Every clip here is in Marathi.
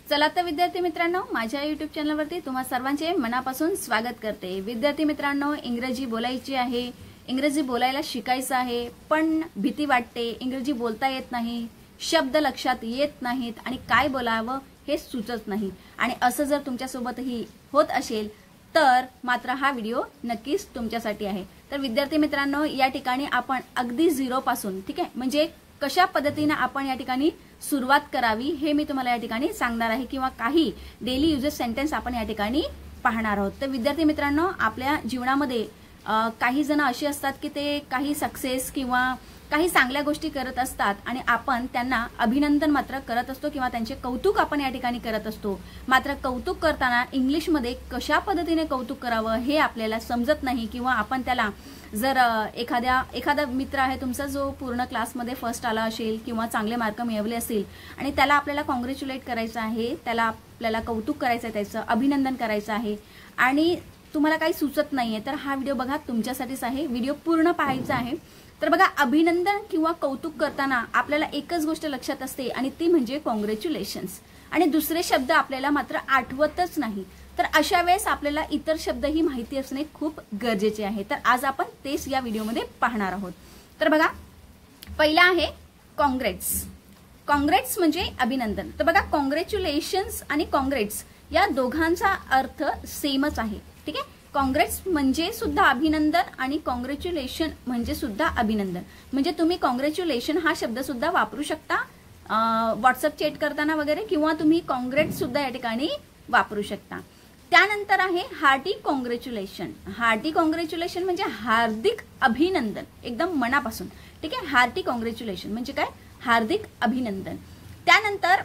चला तर विद्यार्थी मित्रांनो, माझ्या YouTube चॅनलवरती तुम्हा सर्वांचे मनापासून स्वागत करते। विद्यार्थी मित्रांनो, इंग्रजी बोलायची आहे, इंग्रजी बोलायला शिकायचं आहे, पण भीती वाटते, इंग्रजी बोलता येत नाही, शब्द लक्षात येत नाहीत आणि काय बोलावं हे सुचत नाही। आणि असं जर तुमच्यासोबतही होत असेल तर मात्र हा व्हिडिओ नक्कीच तुमच्यासाठी आहे। तर विद्यार्थी मित्रांनो, या ठिकाणी आपण अगदी झिरो पासून, ठीक आहे, म्हणजे कशा पद्धतीने आपण या ठिकाणी सुरुवात करावी हे मी तुम्हाला या ठिकाणी सांगणार आहे, किंवा काही डेली युजेस सेंटेन्स आपण या ठिकाणी पाहणार आहोत। तर विद्यार्थी मित्रांनो, आपल्या जीवनामध्ये काही जण असे असतात की ते काही सक्सेस किंवा काही चांगल्या गोष्टी करत असतात आणि आपण त्यांना अभिनंदन मात्र करत असतो किंवा त्यांचे कौतुक आपण या ठिकाणी करत असतो। मात्र कौतुक करताना इंग्लिशमध्ये कशा पद्धतीने कौतुक करावं हे आपल्याला समजत नाही, किंवा आपण त्याला जर एखादा मित्र आहे तुमचा जो पूर्ण क्लासमध्ये फर्स्ट आला असेल किंवा चांगले मार्क मिळवले असतील आणि त्याला आपल्याला कॉंग्रॅच्युलेट करायचं आहे, त्याला आपल्याला कौतुक करायचं आहे, त्याचं अभिनंदन करायचं आहे आणि तुम्हाला काही सुचत नाहीये, तर हा व्हिडिओ बघा तुमच्यासाठीच आहे, व्हिडिओ पूर्ण पाहायचा आहे। तर बघा, अभिनंदन किंवा कौतुक करताना आपल्याला एकच गोष्ट लक्षात असते आणि ती म्हणजे कॉंग्रॅच्युलेशन्स, आणि दुसरे शब्द आपल्याला मात्र आठवतच नाही। तर अशा वेळेस आपल्याला इतर शब्दही माहिती असणे खूप गरजेचे आहे। तर आज आपण तेच या व्हिडिओमध्ये पाहणार आहोत। तर बघा, पहिला आहे कॉंग्रॅट्स। कॉंग्रॅट्स म्हणजे अभिनंदन। तर बघा, कॉंग्रॅच्युलेशन्स आणि कॉंग्रॅट्स या दोघांचा अर्थ सेमच आहे, ठीक आहे। कॉंग्रॅट्स म्हणजे सुद्धा अभिनंदन आणि कॉंग्रॅच्युलेशन म्हणजे सुद्धा अभिनंदन। म्हणजे तुम्ही कॉंग्रॅच्युलेशन हा शब्द सुद्धा वापरू शकता व्हॉट्सअप चॅट करताना वगैरे, किंवा तुम्ही कॉंग्रॅट्स सुद्धा या ठिकाणी वापरू शकता। त्यानंतर आहे हार्टी कॉंग्रॅच्युलेशन। हार्टी कॉंग्रॅच्युलेशन म्हणजे हार्दिक अभिनंदन, एकदम मनापासून, ठीक आहे। हार्टी कॉंग्रॅच्युलेशन म्हणजे काय? हार्दिक अभिनंदन। त्यानंतर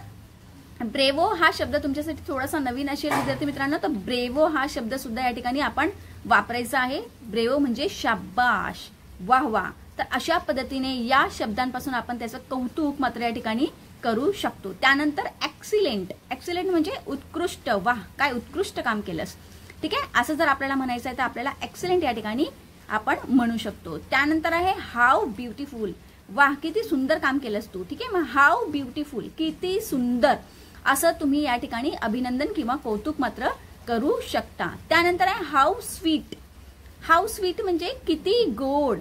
ब्रेवो हा शब्द तुमच्यासाठी थोडासा नवीन असेल विद्यार्थी मित्रांनो, तर ब्रेवो हा शब्द सुद्धा या ठिकाणी आपण वापरायचा आहे। ब्रेवो म्हणजे शाबाश, वाह वाह। तर अशा पद्धतीने या शब्दांपासून आपण त्याचं कौतुक मात्र या ठिकाणी करू शकतो। त्यानंतर एक्सिलेंट। एक्सिलेंट म्हणजे उत्कृष्ट, वाह काय उत्कृष्ट काम केलंस, ठीक आहे, असं जर आपल्याला म्हणायचं आहे तर आपल्याला एक्सिलेंट या ठिकाणी आपण म्हणू शकतो। त्यानंतर आहे हाऊ ब्युटिफुल, वाह किती सुंदर काम केलंस तू, ठीक आहे। मग हाऊ ब्युटिफुल, किती सुंदर, असं तुम्ही या ठिकाणी अभिनंदन किंवा कौतुक मात्र करू शकता। त्यानंतर आहे हाऊ स्वीट। हाऊ स्वीट म्हणजे किती गोड।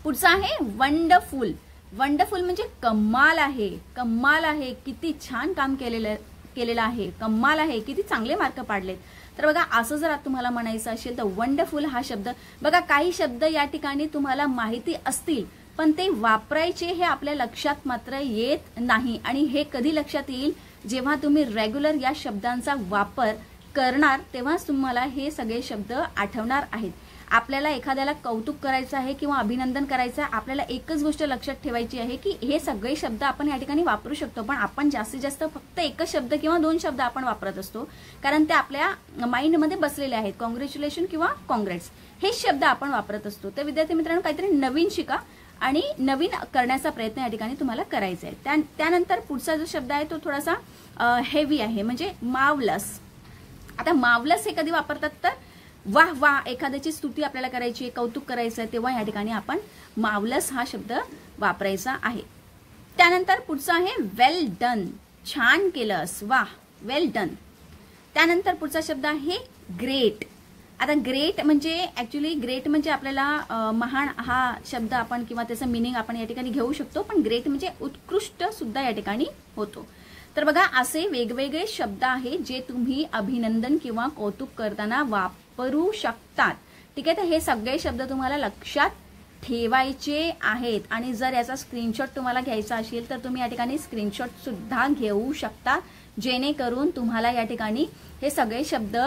पुढचा आहे वंडरफुल। वंडरफुल म्हणजे कमाल आहे, कमाल आहे, किती छान काम केलेलं आहे, कमाल आहे, किती चांगले मार्क पाडलेत। तर बघा, असं जर तुम्हाला म्हणायचं असेल तर वंडरफुल हा शब्द, बघा काही शब्द या ठिकाणी तुम्हाला माहिती असतील पण ते वापरायचे हे आपल्या लक्षात मात्र येत नाही, आणि हे कधी लक्षात येईल जेव्हा तुम्ही रेग्युलर या शब्दांचा वापर करणार तेव्हाच तुम्हाला हे सगळे शब्द आठवणार आहेत। आपल्याला एखाद्याला कौतुक करायचं आहे किंवा अभिनंदन करायचं आहे, आपल्याला एकच गोष्ट लक्षात ठेवायची आहे की हे सगळे शब्द आपण या ठिकाणी वापरू शकतो, पण आपण जास्तीत जास्त फक्त एकच शब्द किंवा दोन शब्द आपण वापरत असतो, कारण ते आपल्या माइंडमध्ये बसलेले आहेत। कॉंग्रॅच्युलेशन किंवा कॉंग्रॅट्स हे शब्द आपण वापरत असतो। तर विद्यार्थी मित्रांनो, काहीतरी नवीन शिका आणि नवीन करण्याचा प्रयत्न या ठिकाणी तुम्हाला करायचा आहे। त्यानंतर पुढचा जो शब्द आहे तो थोडासा हेवी आहे, म्हणजे मार्वलस। आता मार्वलस हे कधी वापरतात तर वाह वाह, एखाद्याची स्तुती आपल्याला करायची आहे, कौतुक करायचं आहे, तेव्हा या ठिकाणी आपण मार्वलस हा शब्द वापरायचा आहे। त्यानंतर पुढचा आहे वेल डन, छान केलंस, वाह वेल डन। त्यानंतर पुढचा शब्द आहे ग्रेट। आता ग्रेट म्हणजे ऍक्च्युली ग्रेट म्हणजे आपल्याला महान हा शब्द आपण किंवा त्याचं मिनिंग आपण या ठिकाणी घेऊ शकतो, पण ग्रेट म्हणजे उत्कृष्ट सुद्धा या ठिकाणी होतो। तर बघा, असे वेगवेगळे शब्द आहेत जे तुम्ही अभिनंदन किंवा कौतुक करताना वापरू शकतात, ठीक आहे। तर हे सगळे शब्द तुम्हाला लक्षात ठेवायचे आहेत, आणि जर याचा स्क्रीनशॉट तुम्हाला घ्यायचा असेल तर तुम्ही या ठिकाणी स्क्रीनशॉट सुद्धा घेऊ शकता, जेणेकरून तुम्हाला या ठिकाणी हे सगळे शब्द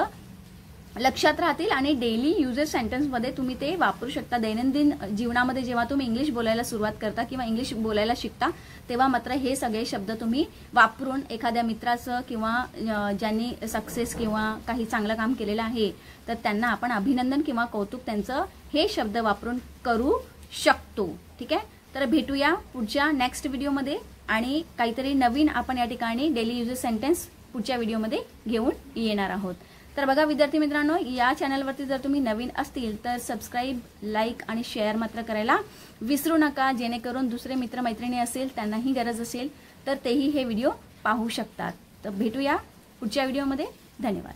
लक्षात राहतील आणि डेली युजेस सेंटेन्स मध्ये तुम्ही ते वापरू शकता। दैनंदिन जीवनामध्ये जेव्हा तुम्ही इंग्लिश बोलायला सुरुवात करता किंवा इंग्लिश बोलायला शिकता तेव्हा मात्र हे सगळे शब्द तुम्ही वापरून एखाद्या मित्राचं किंवा ज्यांनी सक्सेस किंवा काही चांगलं काम केलेलं आहे तर त्यांना आपण अभिनंदन किंवा कौतुक त्यांचं हे शब्द वापरून करू शकतो, ठीक आहे। तर भेटूया पुढच्या नेक्स्ट व्हिडिओमध्ये, आणि काहीतरी नवीन आपण या ठिकाणी डेली युजेस सेंटेन्स पुढच्या व्हिडिओमध्ये घेऊन येणार आहोत। तर बघा विद्यार्थी मित्रांनो, या चॅनलवरती जर तुम्ही नवीन असतील तर सबस्क्राइब, लाईक आणि शेअर मात्र करायला विसरू नका, जेणेकरून दुसरे मित्र मैत्रिणी असेल त्यांनाही गरज असेल तर तेही हे व्हिडिओ पाहू शकतात। तर भेटूया पुढच्या व्हिडिओमध्ये. धन्यवाद.